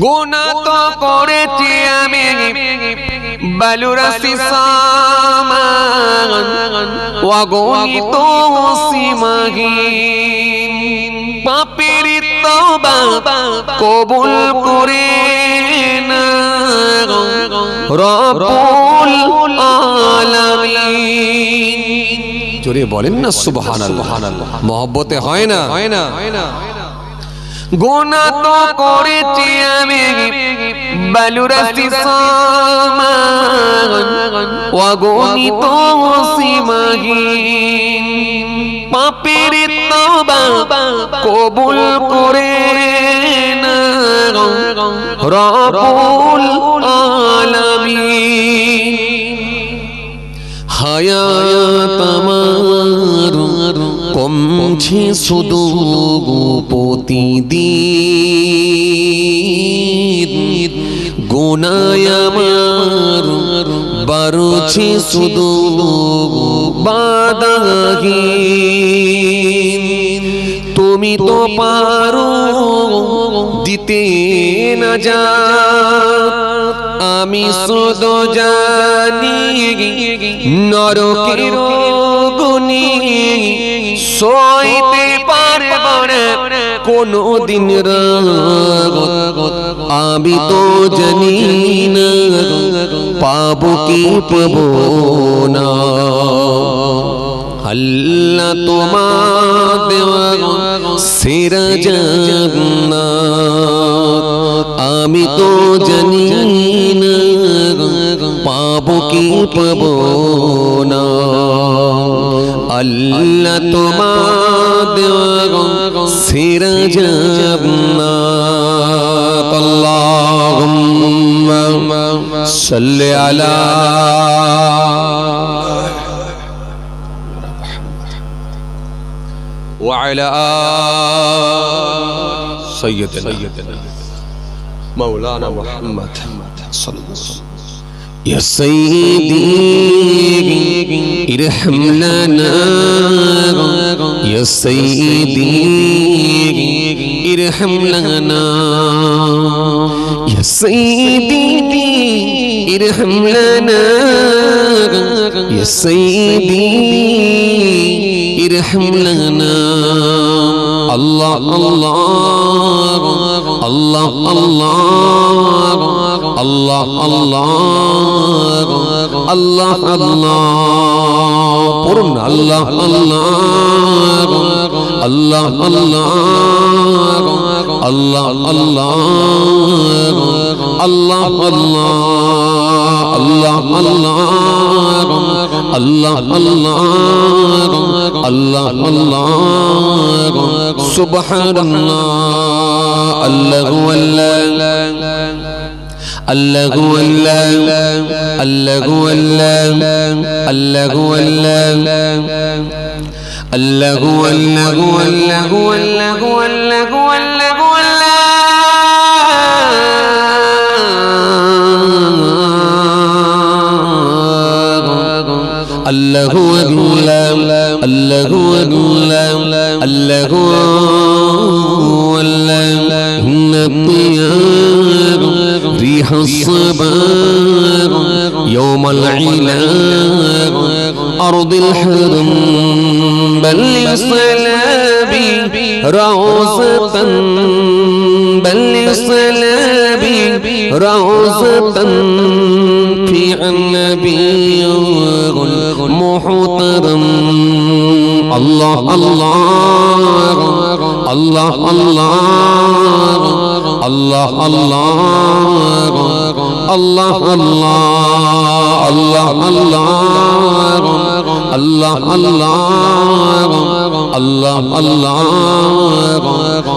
গুনাহ তো করেছি আমি বালুরাশি সমান অগণিত সীমাহীন পাপের তওবা কবুল করে না রব্বুল আলামিন। জোরে বলেন না সুবহানাল্লাহ। মহব্বতে হয় না? গুনাহ তো করেছি আমি বালুরাশি সমান অগণিত সীমাহীন পাপের তওবা কবুল করে না রব্বুল আলামিন। হায়াত আমার কমছে শুধু প্রতিদিন গুনাহ আমার বাড়ছে শুধু বাধাহীন তুমি তো পারো দিতে না যা আমি শুধু জানি নরকের গুনি সইতে পারব না কোনদিন রাত আমি তো জানি না পাবো কি পাবো না আল্লাহ তোমার দেওয়া সেরা জান্নাত আমি তো জানি না পাবো কি পাবো না আল্লাহ তোমার দেওয়া সেরা জান্নাত। আল্লাহুম্মা সাল্লি আলা وعلى سيدنا مولانا محمد صلى الله عليه وسلم يا سيدي ارحم لنا يا سيدي ارحم لنا يا سيدي ارحم لنا يا سيدي ارحم لنا الله الله الله الله الله الله الله الله قرنا الله الله الله الله الله الله الله الله الله الله الله الله سبحان الله الله والله الله والله الله والله الله والله الله والله والله والله والله والله الله والله الله والله الله والله الطيار ريح الصبار يوم العلاج أرض الحرم بل صلابي روضة بل صلابي روضة في النبي محترم الله الله الله الله الله الله الله الله الله الله الله الله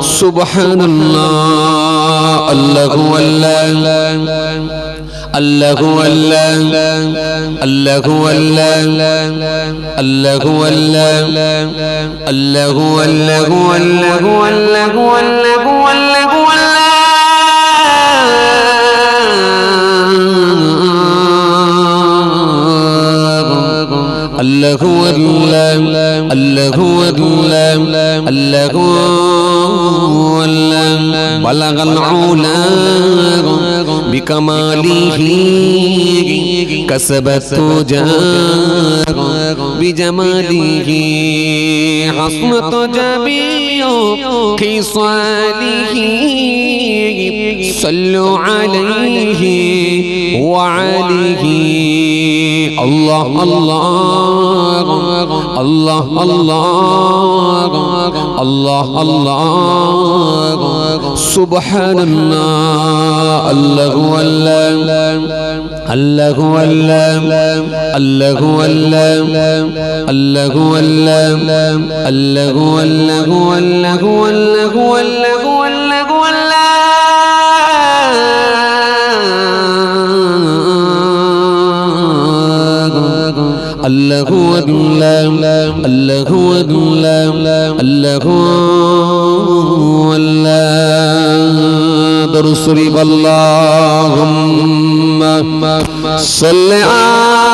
سبحان الله الله والله الله والله الله والله الله والله الله والله والله والله والله والله الله والله الله والله الله والله بلغ العلا بكماله كسبت تجار بجماله حسنت جميع خصاله صلوا عليه وعليه الله الله الله الله الله الله سبحان الله الله الله الله الله الله الله الله الله الله الله الله الله الله الله الله درس اللهم صل على